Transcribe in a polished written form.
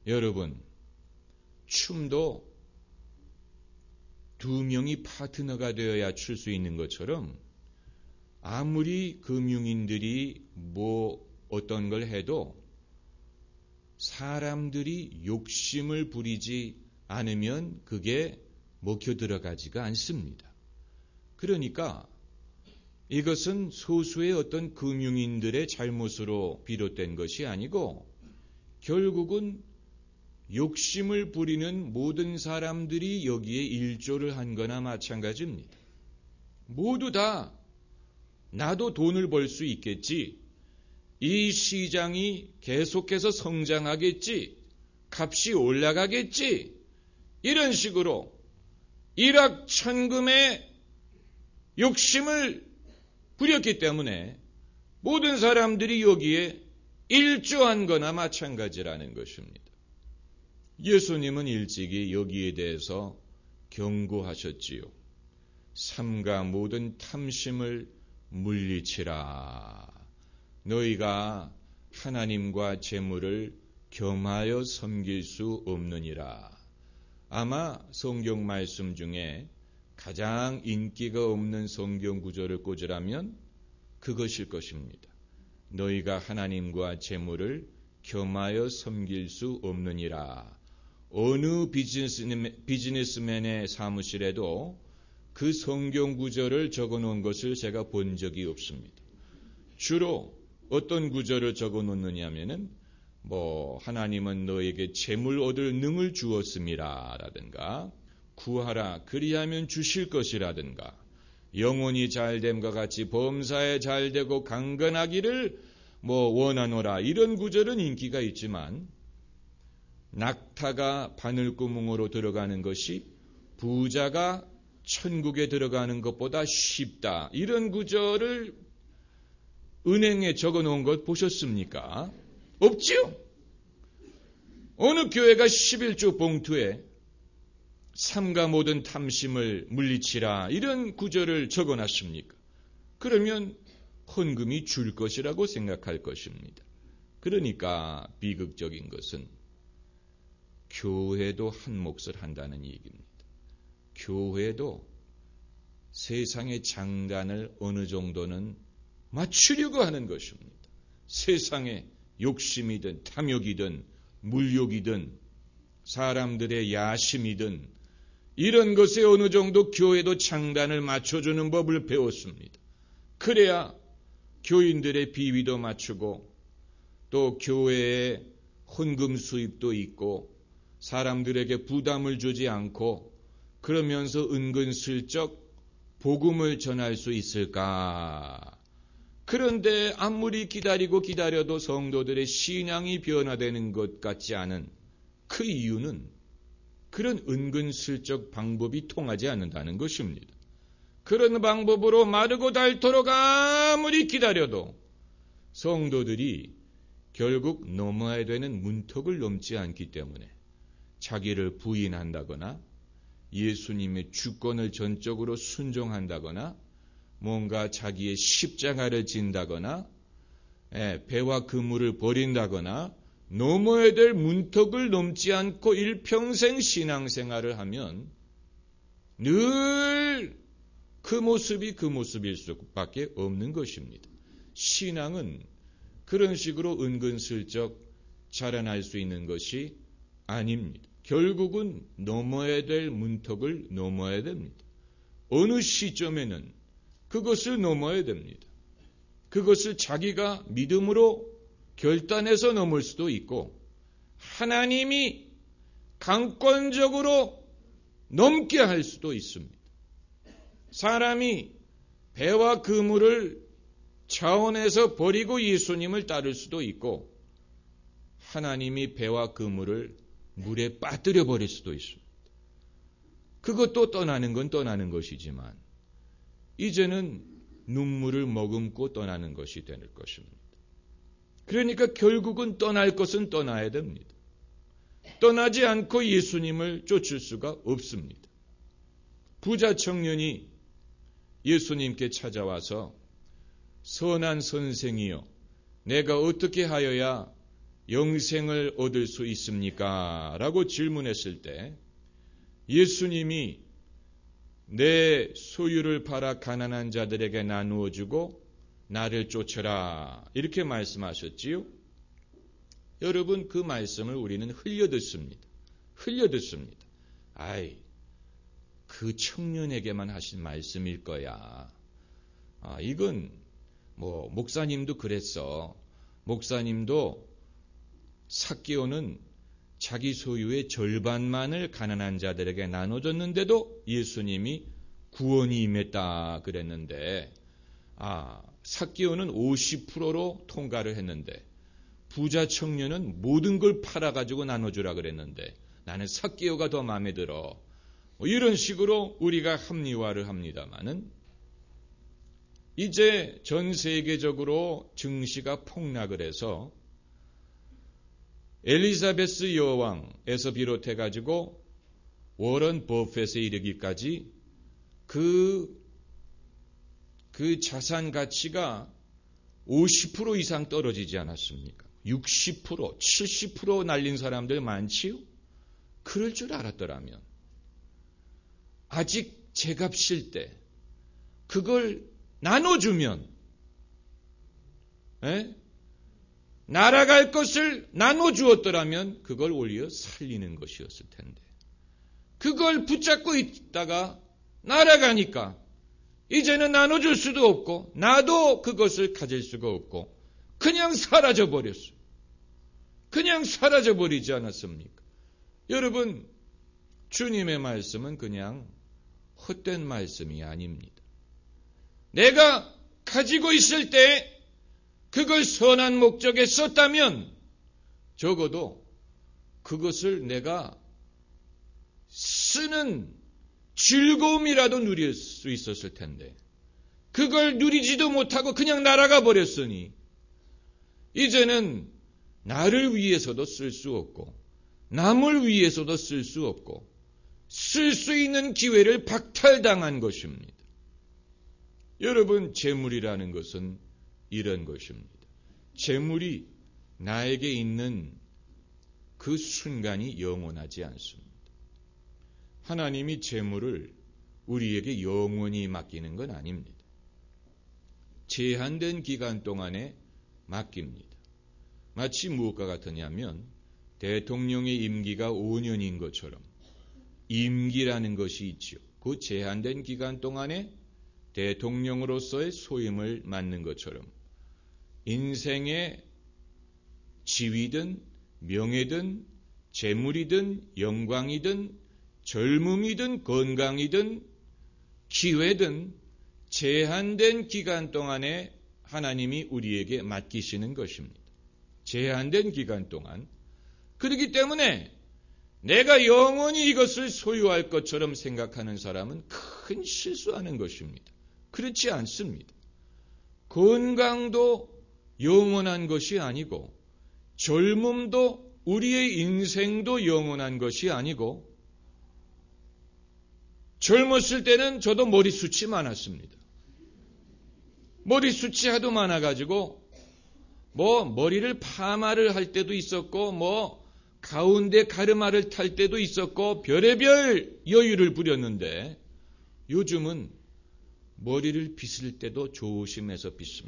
여러분, 춤도 두 명이 파트너가 되어야 출 수 있는 것처럼 아무리 금융인들이 어떤 걸 해도 사람들이 욕심을 부리지 않으면 그게 먹혀 들어가지가 않습니다. 그러니까 이것은 소수의 어떤 금융인들의 잘못으로 비롯된 것이 아니고 결국은 욕심을 부리는 모든 사람들이 여기에 일조를 한 거나 마찬가지입니다. 모두 다 나도 돈을 벌 수 있겠지, 이 시장이 계속해서 성장하겠지, 값이 올라가겠지, 이런 식으로 일확천금의 욕심을 부렸기 때문에 모든 사람들이 여기에 일조한 거나 마찬가지라는 것입니다. 예수님은 일찍이 여기에 대해서 경고하셨지요. 삼가 모든 탐심을 물리치라. 너희가 하나님과 재물을 겸하여 섬길 수 없느니라. 아마 성경 말씀 중에 가장 인기가 없는 성경 구절을 꽂으라면 그것일 것입니다. 너희가 하나님과 재물을 겸하여 섬길 수 없느니라. 어느 비즈니스맨의 사무실에도 그 성경 구절을 적어놓은 것을 제가 본 적이 없습니다. 주로 어떤 구절을 적어놓느냐 하면은 하나님은 너에게 재물 얻을 능을 주었음이라 라든가, 구하라 그리하면 주실 것이라든가, 영혼이 잘됨과 같이 범사에 잘되고 강건하기를 원하노라, 이런 구절은 인기가 있지만 낙타가 바늘구멍으로 들어가는 것이 부자가 천국에 들어가는 것보다 쉽다, 이런 구절을 은행에 적어놓은 것 보셨습니까? 없지요? 어느 교회가 11조 봉투에 삼가 모든 탐심을 물리치라, 이런 구절을 적어놨습니까? 그러면 헌금이 줄 것이라고 생각할 것입니다. 그러니까 비극적인 것은 교회도 한 몫을 한다는 얘기입니다. 교회도 세상의 장단을 어느 정도는 맞추려고 하는 것입니다. 세상의 욕심이든 탐욕이든 물욕이든 사람들의 야심이든 이런 것에 어느 정도 교회도 장단을 맞춰주는 법을 배웠습니다. 그래야 교인들의 비위도 맞추고 또 교회의 헌금 수입도 있고 사람들에게 부담을 주지 않고 그러면서 은근슬쩍 복음을 전할 수 있을까? 그런데 아무리 기다려도 성도들의 신앙이 변화되는 것 같지 않은 그 이유는 그런 은근슬쩍 방법이 통하지 않는다는 것입니다. 그런 방법으로 마르고 닳도록 아무리 기다려도 성도들이 결국 넘어야 되는 문턱을 넘지 않기 때문에 자기를 부인한다거나 예수님의 주권을 전적으로 순종한다거나 뭔가 자기의 십자가를 진다거나 배와 그물을 버린다거나 넘어야 될 문턱을 넘지 않고 일평생 신앙생활을 하면 늘 그 모습일 수밖에 없는 것입니다. 신앙은 그런 식으로 은근슬쩍 자라날 수 있는 것이 아닙니다. 결국은 넘어야 될 문턱을 넘어야 됩니다. 어느 시점에는 그것을 넘어야 됩니다. 그것을 자기가 믿음으로 결단해서 넘을 수도 있고 하나님이 강권적으로 넘게 할 수도 있습니다. 사람이 배와 그물을 차원에서 버리고 예수님을 따를 수도 있고 하나님이 배와 그물을 물에 빠뜨려 버릴 수도 있습니다. 그것도 떠나는 건 떠나는 것이지만 이제는 눈물을 머금고 떠나는 것이 될 것입니다. 그러니까 결국은 떠날 것은 떠나야 됩니다. 떠나지 않고 예수님을 쫓을 수가 없습니다. 부자 청년이 예수님께 찾아와서 선한 선생이여, 내가 어떻게 하여야 영생을 얻을 수 있습니까? 라고 질문했을 때 예수님이 내 소유를 팔아 가난한 자들에게 나누어 주고 나를 쫓아라 이렇게 말씀하셨지요. 여러분 그 말씀을 우리는 흘려듣습니다. 아이, 그 청년에게만 하신 말씀일 거야. 이건 목사님도 그랬어. 목사님도 삭개오는 자기 소유의 절반만을 가난한 자들에게 나눠줬는데도 예수님이 구원이 임했다 그랬는데, 삭개오는 50%로 통과를 했는데 부자 청년은 모든 걸 팔아가지고 나눠주라 그랬는데 나는 삭개오가 더 마음에 들어. 이런 식으로 우리가 합리화를 합니다마는 이제 전 세계적으로 증시가 폭락을 해서 엘리자베스 여왕에서 비롯해가지고 워런 버핏에 이르기까지 그 자산 가치가 50% 이상 떨어지지 않았습니까? 60%, 70% 날린 사람들 많지요? 그럴 줄 알았더라면 아직 제값일 때 그걸 나눠주면 날아갈 것을 나눠주었더라면 그걸 오히려 살리는 것이었을 텐데 그걸 붙잡고 있다가 날아가니까 이제는 나눠줄 수도 없고 나도 그것을 가질 수가 없고 그냥 사라져버렸어요. 그냥 사라져버리지 않았습니까? 여러분, 주님의 말씀은 그냥 헛된 말씀이 아닙니다. 내가 가지고 있을 때 그걸 선한 목적에 썼다면 적어도 그것을 내가 쓰는 즐거움이라도 누릴 수 있었을 텐데 그걸 누리지도 못하고 그냥 날아가 버렸으니 이제는 나를 위해서도 쓸 수 없고 남을 위해서도 쓸 수 없고 쓸 수 있는 기회를 박탈당한 것입니다. 여러분, 재물이라는 것은 이런 것입니다. 재물이 나에게 있는 그 순간이 영원하지 않습니다. 하나님이 재물을 우리에게 영원히 맡기는 건 아닙니다. 제한된 기간 동안에 맡깁니다. 마치 무엇과 같으냐면 대통령의 임기가 5년인 것처럼 임기라는 것이 있죠. 그 제한된 기간 동안에 대통령으로서의 소임을 맡는 것처럼 인생의 지위든 명예든 재물이든 영광이든 젊음이든 건강이든 기회든 제한된 기간 동안에 하나님이 우리에게 맡기시는 것입니다. 제한된 기간 동안. 그렇기 때문에 내가 영원히 이것을 소유할 것처럼 생각하는 사람은 큰 실수하는 것입니다. 그렇지 않습니다. 건강도 영원한 것이 아니고 젊음도 우리의 인생도 영원한 것이 아니고 젊었을 때는 저도 머리숱이 많았습니다. 머리숱이 하도 많아가지고 머리를 파마를 할 때도 있었고 가운데 가르마를 탈 때도 있었고 별의별 여유를 부렸는데 요즘은 머리를 빗을 때도 조심해서 빗습니다.